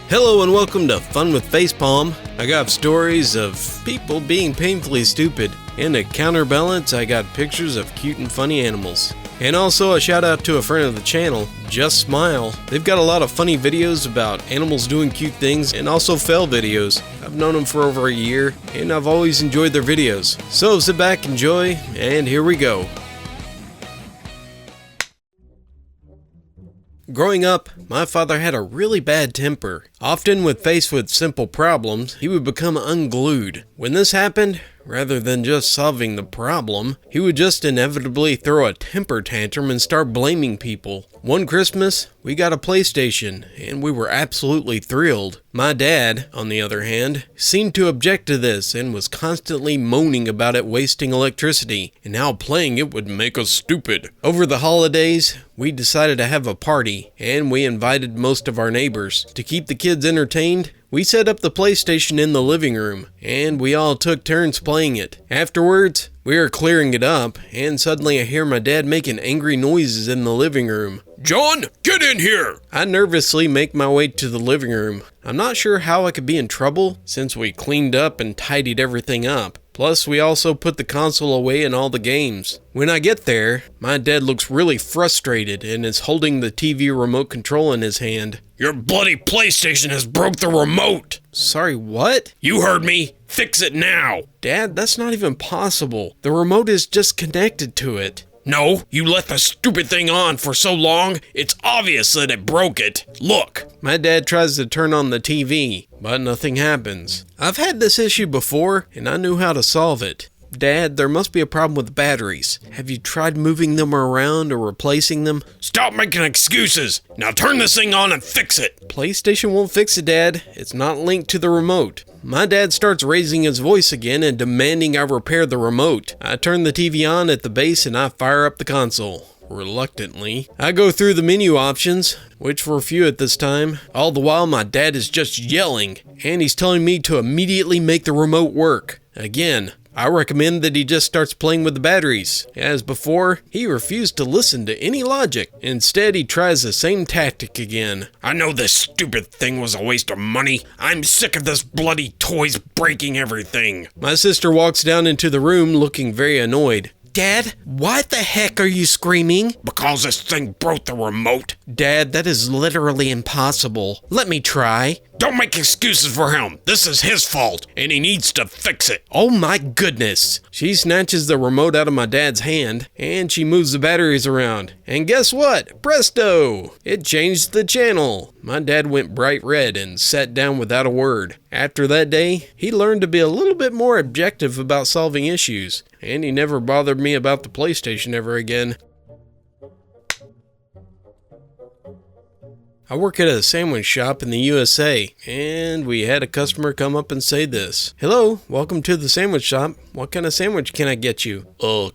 Hello and welcome to Fun with Facepalm. I got stories of people being painfully stupid, and to counterbalance, I got pictures of cute and funny animals. And also a shout out to a friend of the channel, Just Smile. They've got a lot of funny videos about animals doing cute things and also fail videos. I've known them for over a year, and I've always enjoyed their videos. So sit back, enjoy, and here we go. Growing up, my father had a really bad temper. Often when faced with simple problems, he would become unglued. When this happened, rather than just solving the problem, he would just inevitably throw a temper tantrum and start blaming people. One Christmas, we got a PlayStation, and we were absolutely thrilled. My dad, on the other hand, seemed to object to this and was constantly moaning about it wasting electricity, and how playing it would make us stupid. Over the holidays, we decided to have a party, and we invited most of our neighbors. To keep the kids entertained, we set up the PlayStation in the living room, and we all took turns playing it. Afterwards, we were clearing it up, and suddenly I hear my dad making angry noises in the living room. "John, get in here!" I nervously make my way to the living room. I'm not sure how I could be in trouble, since we cleaned up and tidied everything up. Plus, we also put the console away and all the games. When I get there, my dad looks really frustrated and is holding the TV remote control in his hand. "Your bloody PlayStation has broke the remote!" "Sorry, what?" "You heard me! Fix it now!" "Dad, that's not even possible. The remote is just connected to it." "No, you left the stupid thing on for so long, it's obvious that it broke it. Look." My dad tries to turn on the TV, but nothing happens. I've had this issue before, and I knew how to solve it. "Dad, there must be a problem with the batteries. Have you tried moving them around or replacing them?" "Stop making excuses! Now turn this thing on and fix it!" "PlayStation won't fix it, Dad. It's not linked to the remote." My dad starts raising his voice again and demanding I repair the remote. I turn the TV on at the base and I fire up the console. Reluctantly, I go through the menu options, which were few at this time. All the while my dad is just yelling, and he's telling me to immediately make the remote work. Again, I recommend that he just starts playing with the batteries. As before, he refused to listen to any logic. Instead, he tries the same tactic again. "I know this stupid thing was a waste of money. I'm sick of this bloody toys breaking everything." My sister walks down into the room looking very annoyed. "Dad, why the heck are you screaming?" "Because this thing broke the remote." "Dad, that is literally impossible. Let me try." "Don't make excuses for him. This is his fault, and he needs to fix it." "Oh my goodness." She snatches the remote out of my dad's hand, and she moves the batteries around. And guess what? Presto! It changed the channel. My dad went bright red and sat down without a word. After that day, he learned to be a little bit more objective about solving issues, and he never bothered me about the PlayStation ever again. I work at a sandwich shop in the USA, and we had a customer come up and say this. "Hello, welcome to the sandwich shop. What kind of sandwich can I get you?"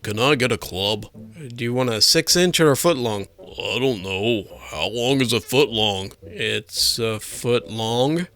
Can I get a club?" "Do you want a 6-inch or a foot long?" "I don't know. How long is a foot long?" "It's a foot long."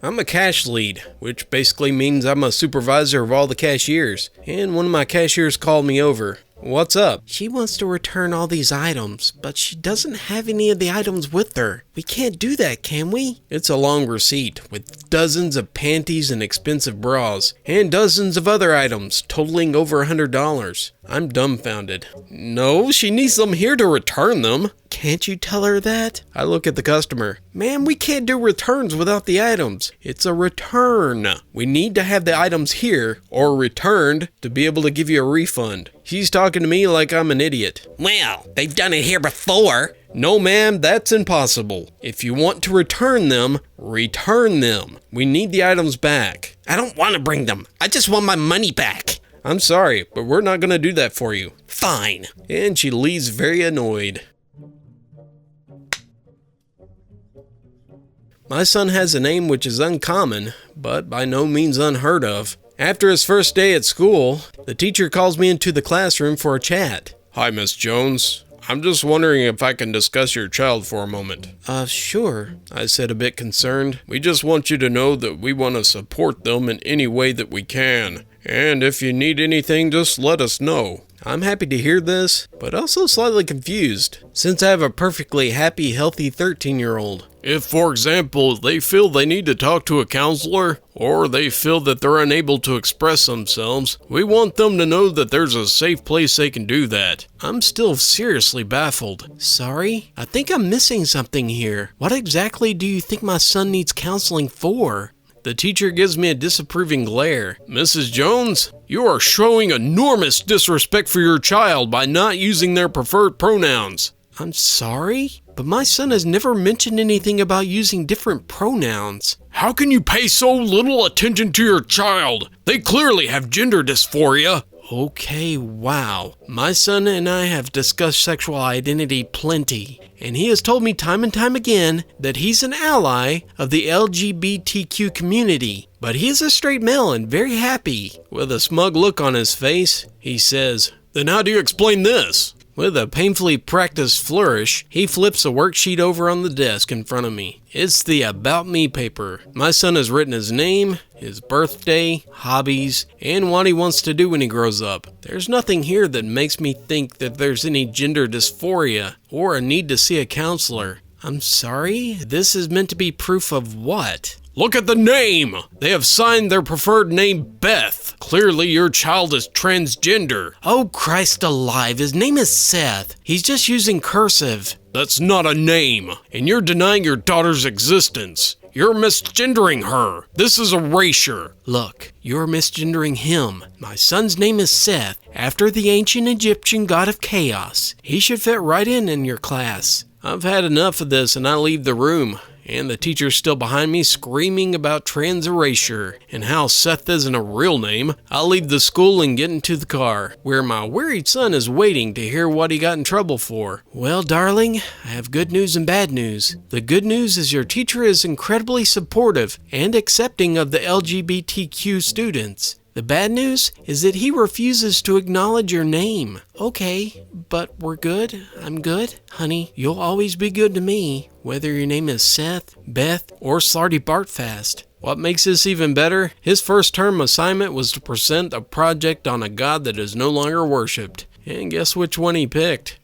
I'm a cash lead, which basically means I'm a supervisor of all the cashiers, and one of my cashiers called me over. "What's up?" "She wants to return all these items, but she doesn't have any of the items with her. We can't do that, can we?" It's a long receipt with dozens of panties and expensive bras, and dozens of other items totaling over $100. I'm dumbfounded. "No, she needs them here to return them." "Can't you tell her that?" I look at the customer. "Ma'am, we can't do returns without the items. It's a return. We need to have the items here, or returned, to be able to give you a refund." She's talking to me like I'm an idiot. "Well, they've done it here before." "No, ma'am, that's impossible. If you want to return them, return them. We need the items back." "I don't want to bring them. I just want my money back." "I'm sorry, but we're not going to do that for you." "Fine." And she leaves very annoyed. My son has a name which is uncommon, but by no means unheard of. After his first day at school, the teacher calls me into the classroom for a chat. "Hi, Miss Jones. I'm just wondering if I can discuss your child for a moment." Sure," I said, a bit concerned. "We just want you to know that we want to support them in any way that we can. And if you need anything, just let us know." I'm happy to hear this, but also slightly confused, since I have a perfectly happy, healthy 13-year-old. If, for example, they feel they need to talk to a counselor, or they feel that they're unable to express themselves, we want them to know that there's a safe place they can do that. I'm still seriously baffled. Sorry? I think I'm missing something here. What exactly do you think my son needs counseling for? The teacher gives me a disapproving glare. Mrs. Jones, you are showing enormous disrespect for your child by not using their preferred pronouns. I'm sorry, but my son has never mentioned anything about using different pronouns. How can you pay so little attention to your child? They clearly have gender dysphoria. Okay, wow. My son and I have discussed sexual identity plenty, and he has told me time and time again that he's an ally of the LGBTQ community. But he is a straight male and very happy. With a smug look on his face, he says, "Then how do you explain this?" With a painfully practiced flourish, he flips a worksheet over on the desk in front of me. It's the About Me paper. My son has written his name, his birthday, hobbies, and what he wants to do when he grows up. There's nothing here that makes me think that there's any gender dysphoria or a need to see a counselor. I'm sorry? This is meant to be proof of what? Look at the name! They have signed their preferred name Beth. Clearly your child is transgender. Oh, Christ alive, his name is Seth. He's just using cursive. That's not a name, and you're denying your daughter's existence. You're misgendering her. This is erasure. Look, you're misgendering him. My son's name is Seth, after the ancient Egyptian god of chaos. He should fit right in your class. I've had enough of this and I leave the room. And the teacher's still behind me screaming about trans erasure and how Seth isn't a real name. I'll leave the school and get into the car, where my worried son is waiting to hear what he got in trouble for. Well, darling, I have good news and bad news. The good news is your teacher is incredibly supportive and accepting of the LGBTQ students. The bad news is that he refuses to acknowledge your name. Okay, but we're good. I'm good. Honey, you'll always be good to me, whether your name is Seth, Beth, or Slarty Bartfast. What makes this even better? His first term assignment was to present a project on a god that is no longer worshipped. And guess which one he picked?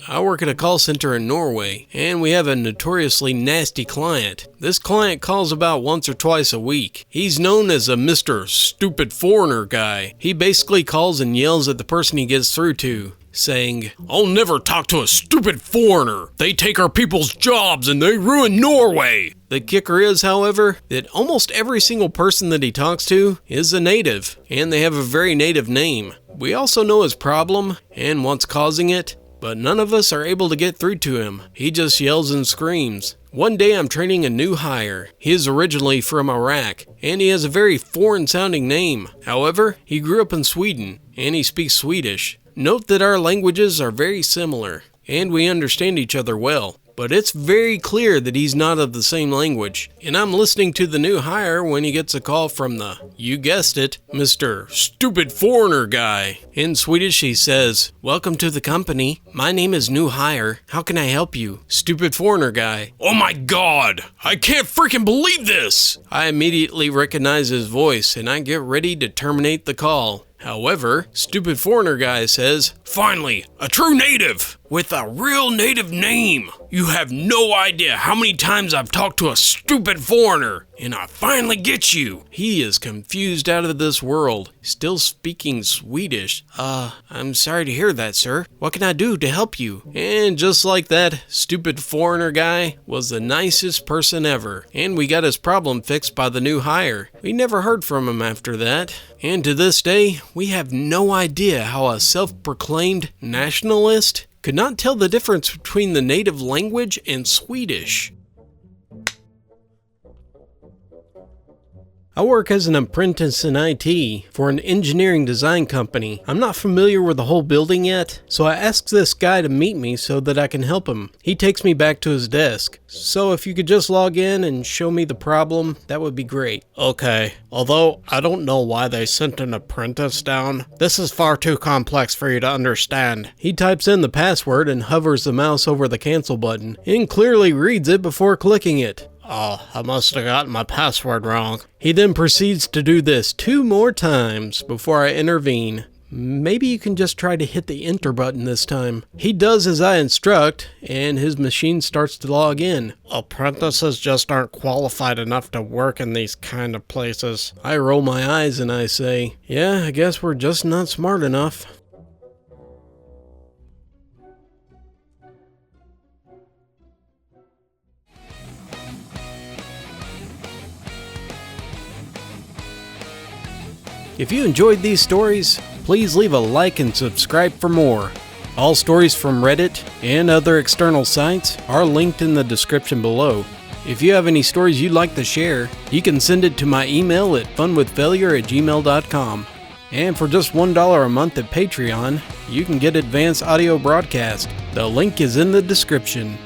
I work at a call center in Norway, and we have a notoriously nasty client. This client calls about once or twice a week. He's known as a Mr. Stupid Foreigner guy. He basically calls and yells at the person he gets through to, saying, "I'll never talk to a stupid foreigner. They take our people's jobs and they ruin Norway." The kicker is, however, that almost every single person that he talks to is a native, and they have a very native name. We also know his problem and what's causing it, but none of us are able to get through to him. He just yells and screams. One day I'm training a new hire. He is originally from Iraq, and he has a very foreign-sounding name. However, he grew up in Sweden, and he speaks Swedish. Note that our languages are very similar, and we understand each other well. But it's very clear that he's not of the same language, and I'm listening to the new hire when he gets a call from the, you guessed it, Mr. Stupid Foreigner guy. In Swedish he says, "Welcome to the company. My name is new hire. How can I help you? Stupid Foreigner guy." Oh my god! I can't freaking believe this! I immediately recognize his voice, and I get ready to terminate the call. However, Stupid Foreigner guy says, "Finally, a true native with a real native name. You have no idea how many times I've talked to a stupid foreigner, and I finally get you." He is confused out of this world, still speaking Swedish. I'm sorry to hear that, sir. What can I do to help you? And just like that, Stupid Foreigner guy was the nicest person ever, and we got his problem fixed by the new hire. We never heard from him after that, and to this day, we have no idea how a self-proclaimed nationalist could not tell the difference between the native language and Swedish. I work as an apprentice in IT for an engineering design company. I'm not familiar with the whole building yet, so I asked this guy to meet me so that I can help him. He takes me back to his desk. So if you could just log in and show me the problem, that would be great. Okay, although I don't know why they sent an apprentice down. This is far too complex for you to understand. He types in the password and hovers the mouse over the cancel button, and clearly reads it before clicking it. Oh, I must have gotten my password wrong. He then proceeds to do this 2 more times before I intervene. Maybe you can just try to hit the enter button this time. He does as I instruct, and his machine starts to log in. Apprentices just aren't qualified enough to work in these kind of places. I roll my eyes and I say, yeah, I guess we're just not smart enough. If you enjoyed these stories, please leave a like and subscribe for more. All stories from Reddit and other external sites are linked in the description below. If you have any stories you'd like to share, you can send it to my email at funwithfailure@gmail.com. And for just $1 a month at Patreon, you can get advanced audio broadcast. The link is in the description.